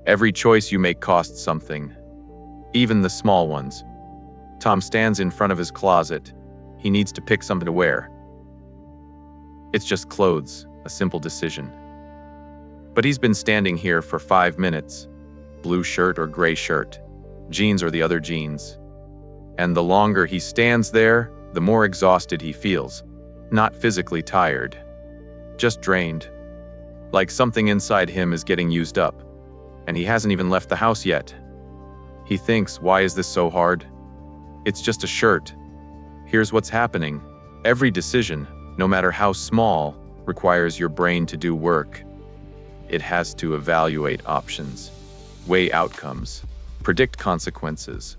Every choice you make costs something, even the small ones. Tom stands in front of his closet. He needs to pick something to wear. It's just clothes, a simple decision. But he's been standing here for 5 minutes. Blue shirt or gray shirt, jeans or the other jeans. And the longer he stands there, the more exhausted he feels. Not physically tired, just drained. Like something inside him is getting used up. And he hasn't even left the house yet. He thinks, why is this so hard? It's just a shirt. Here's what's happening. Every decision, no matter how small, requires your brain to do work. It has to evaluate options, weigh outcomes, predict consequences.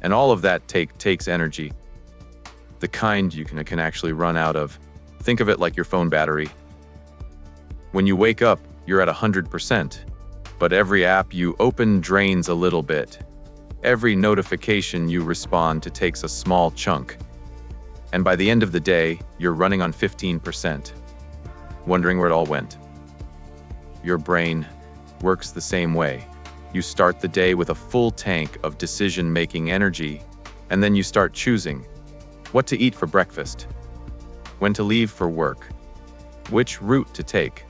And all of that takes energy. The kind you can actually run out of. Think of it like your phone battery. When you wake up, you're at 100%. But every app you open drains a little bit. Every notification you respond to takes a small chunk. And by the end of the day, you're running on 15%. Wondering where it all went. Your brain works the same way. You start the day with a full tank of decision-making energy, and then you start choosing what to eat for breakfast, when to leave for work, which route to take,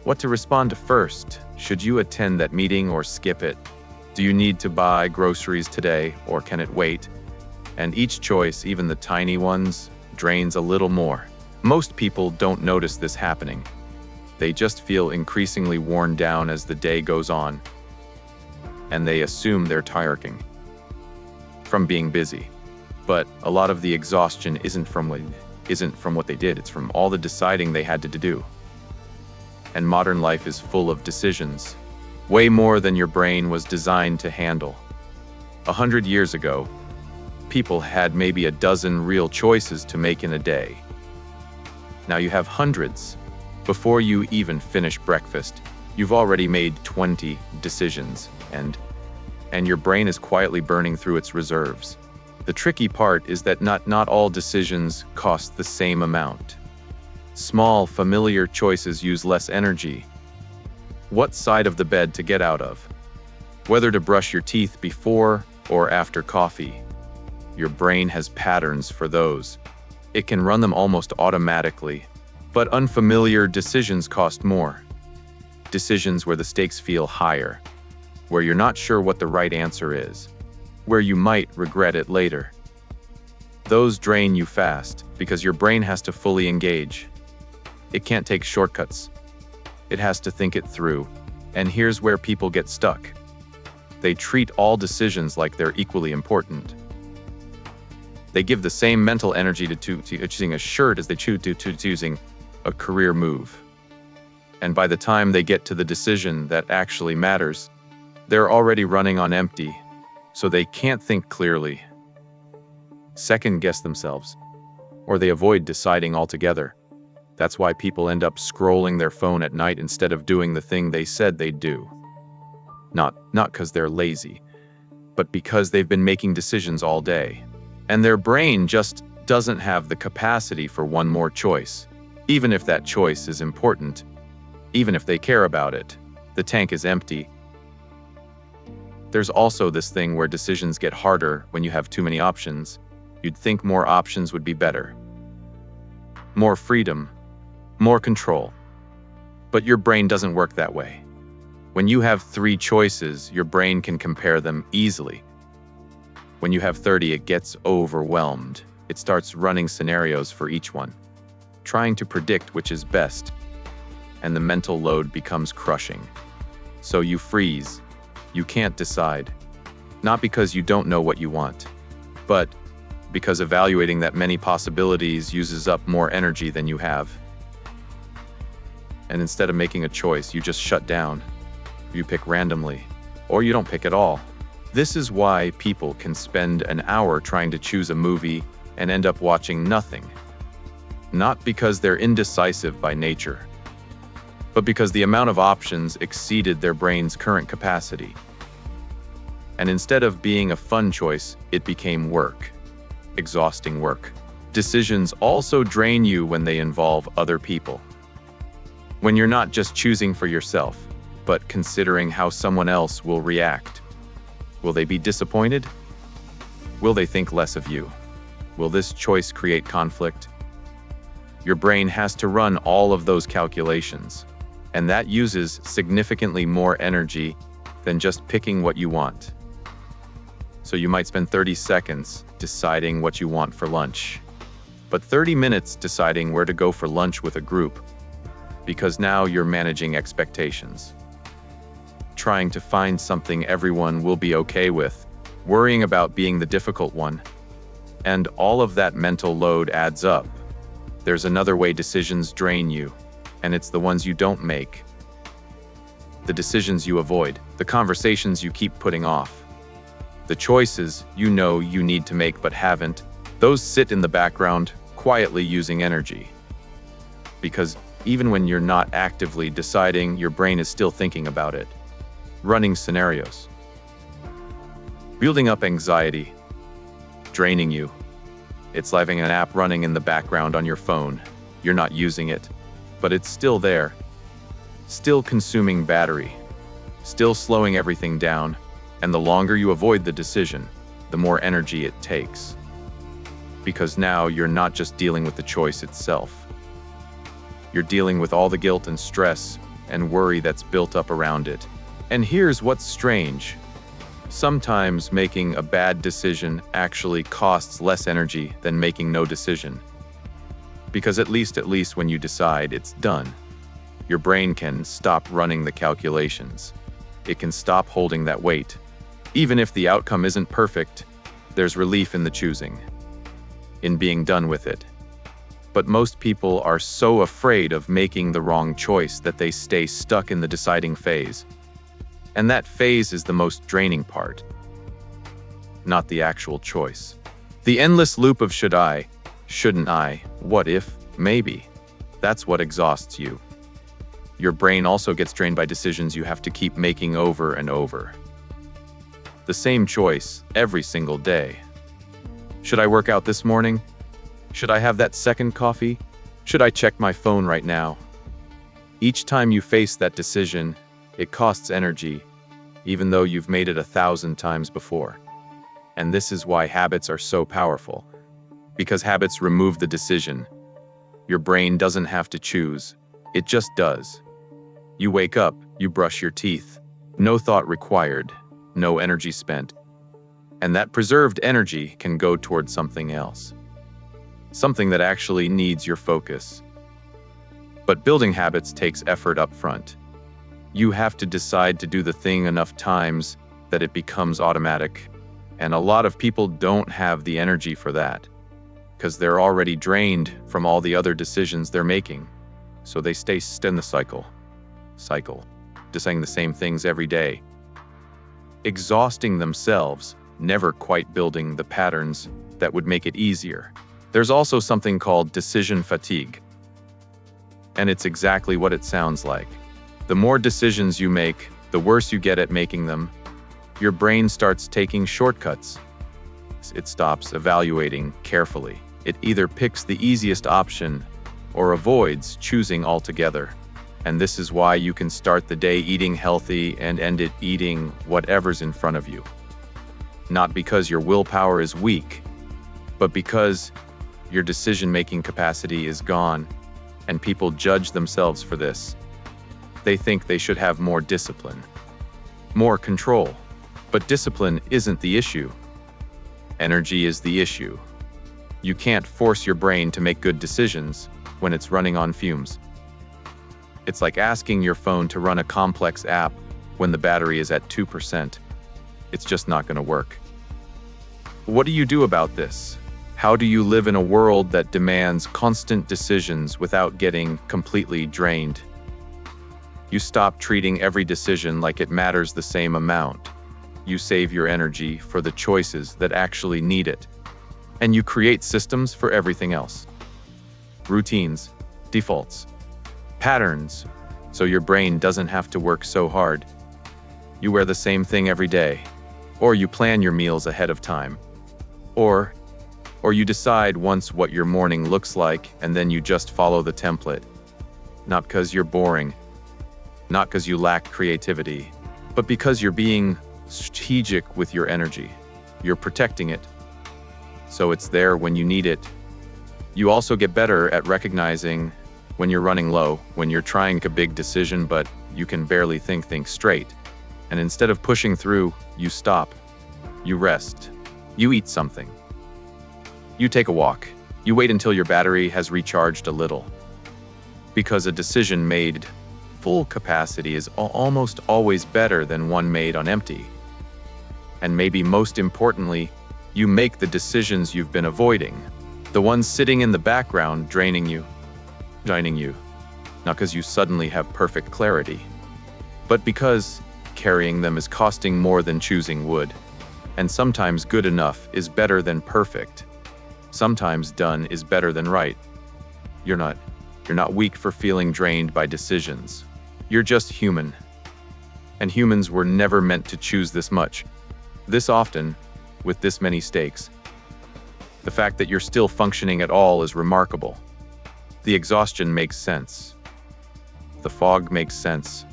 what to respond to first. Should you attend that meeting or skip it? Do you need to buy groceries today, or can it wait? And each choice, even the tiny ones, drains a little more. Most people don't notice this happening. They just feel increasingly worn down as the day goes on, and they assume they're tiring from being busy. But a lot of the exhaustion isn't from what they did, it's from all the deciding they had to do. And modern life is full of decisions, way more than your brain was designed to handle. 100 years ago, people had maybe a dozen real choices to make in a day. Now you have hundreds. Before you even finish breakfast, you've already made 20 decisions, and your brain is quietly burning through its reserves. The tricky part is that not all decisions cost the same amount. Small, familiar choices use less energy. What side of the bed to get out of? Whether to brush your teeth before or after coffee. Your brain has patterns for those. It can run them almost automatically. But unfamiliar decisions cost more. Decisions where the stakes feel higher, where you're not sure what the right answer is, where you might regret it later. Those drain you fast because your brain has to fully engage. It can't take shortcuts. It has to think it through. And here's where people get stuck. They treat all decisions like they're equally important. They give the same mental energy to choosing a shirt as they choose to choosing a career move. And by the time they get to the decision that actually matters, they're already running on empty, so they can't think clearly, second-guess themselves, or they avoid deciding altogether. That's why people end up scrolling their phone at night instead of doing the thing they said they'd do. Not because they're lazy, but because they've been making decisions all day. And their brain just doesn't have the capacity for one more choice. Even if that choice is important, even if they care about it, the tank is empty. There's also this thing where decisions get harder when you have too many options. You'd think more options would be better. More freedom, more control. But your brain doesn't work that way. When you have 3 choices, your brain can compare them easily. When you have 30, it gets overwhelmed. It starts running scenarios for each one, trying to predict which is best, and the mental load becomes crushing. So you freeze. You can't decide. Not because you don't know what you want, but because evaluating that many possibilities uses up more energy than you have. And instead of making a choice, you just shut down. You pick randomly, or you don't pick at all. This is why people can spend an hour trying to choose a movie and end up watching nothing. Not because they're indecisive by nature, but because the amount of options exceeded their brain's current capacity. And instead of being a fun choice, it became work. Exhausting work. Decisions also drain you when they involve other people. When you're not just choosing for yourself, but considering how someone else will react. Will they be disappointed? Will they think less of you? Will this choice create conflict? Your brain has to run all of those calculations, and that uses significantly more energy than just picking what you want. So you might spend 30 seconds deciding what you want for lunch, but 30 minutes deciding where to go for lunch with a group, because now you're managing expectations. Trying to find something everyone will be okay with, worrying about being the difficult one, and all of that mental load adds up. There's another way decisions drain you, and it's the ones you don't make. The decisions you avoid, the conversations you keep putting off, the choices you know you need to make but haven't, those sit in the background, quietly using energy. Because even when you're not actively deciding, your brain is still thinking about it, running scenarios, building up anxiety, draining you. It's like an app running in the background on your phone. You're not using it, but it's still there, still consuming battery, still slowing everything down, and the longer you avoid the decision, the more energy it takes. Because now you're not just dealing with the choice itself. You're dealing with all the guilt and stress and worry that's built up around it. And here's what's strange. Sometimes making a bad decision actually costs less energy than making no decision. Because at least when you decide, it's done. Your brain can stop running the calculations. It can stop holding that weight. Even if the outcome isn't perfect, there's relief in the choosing, in being done with it. But most people are so afraid of making the wrong choice that they stay stuck in the deciding phase. And that phase is the most draining part, not the actual choice. The endless loop of should I, shouldn't I, what if, maybe. That's what exhausts you. Your brain also gets drained by decisions you have to keep making over and over. The same choice every single day. Should I work out this morning? Should I have that second coffee? Should I check my phone right now? Each time you face that decision, it costs energy, even though you've made it 1,000 times before. And this is why habits are so powerful. Because habits remove the decision. Your brain doesn't have to choose. It just does. You wake up, you brush your teeth. No thought required, no energy spent. And that preserved energy can go towards something else. Something that actually needs your focus. But building habits takes effort up front. You have to decide to do the thing enough times that it becomes automatic. And a lot of people don't have the energy for that, because they're already drained from all the other decisions they're making. So they stay in the cycle, just saying the same things every day, exhausting themselves, never quite building the patterns that would make it easier. There's also something called decision fatigue. And it's exactly what it sounds like. The more decisions you make, the worse you get at making them. Your brain starts taking shortcuts. It stops evaluating carefully. It either picks the easiest option or avoids choosing altogether. And this is why you can start the day eating healthy and end it eating whatever's in front of you. Not because your willpower is weak, but because your decision-making capacity is gone, and people judge themselves for this. They think they should have more discipline, more control. But discipline isn't the issue. Energy is the issue. You can't force your brain to make good decisions when it's running on fumes. It's like asking your phone to run a complex app when the battery is at 2%. It's just not going to work. What do you do about this? How do you live in a world that demands constant decisions without getting completely drained? You stop treating every decision like it matters the same amount. You save your energy for the choices that actually need it. And you create systems for everything else. Routines, defaults, patterns, so your brain doesn't have to work so hard. You wear the same thing every day, or you plan your meals ahead of time, or you decide once what your morning looks like and then you just follow the template. Not because you're boring, not because you lack creativity, but because you're being strategic with your energy. You're protecting it, so it's there when you need it. You also get better at recognizing when you're running low, when you're trying a big decision but you can barely think straight. And instead of pushing through, you stop. You rest. You eat something. You take a walk. You wait until your battery has recharged a little. Because a decision made full capacity is almost always better than one made on empty. And maybe most importantly, you make the decisions you've been avoiding. The ones sitting in the background draining you. Not because you suddenly have perfect clarity, but because carrying them is costing more than choosing would. And sometimes good enough is better than perfect. Sometimes done is better than right. You're not weak for feeling drained by decisions. You're just human. And humans were never meant to choose this much, this often, with this many stakes. The fact that you're still functioning at all is remarkable. The exhaustion makes sense. The fog makes sense.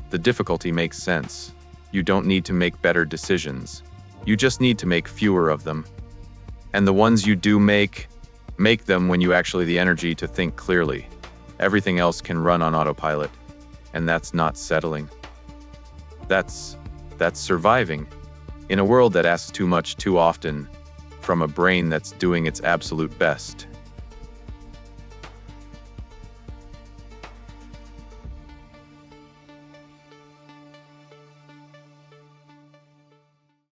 The difficulty makes sense. You don't need to make better decisions. You just need to make fewer of them. And the ones you do make them when you actually have the energy to think clearly. Everything else can run on autopilot. And that's not settling. That's surviving. In a world that asks too much too often, from a brain that's doing its absolute best.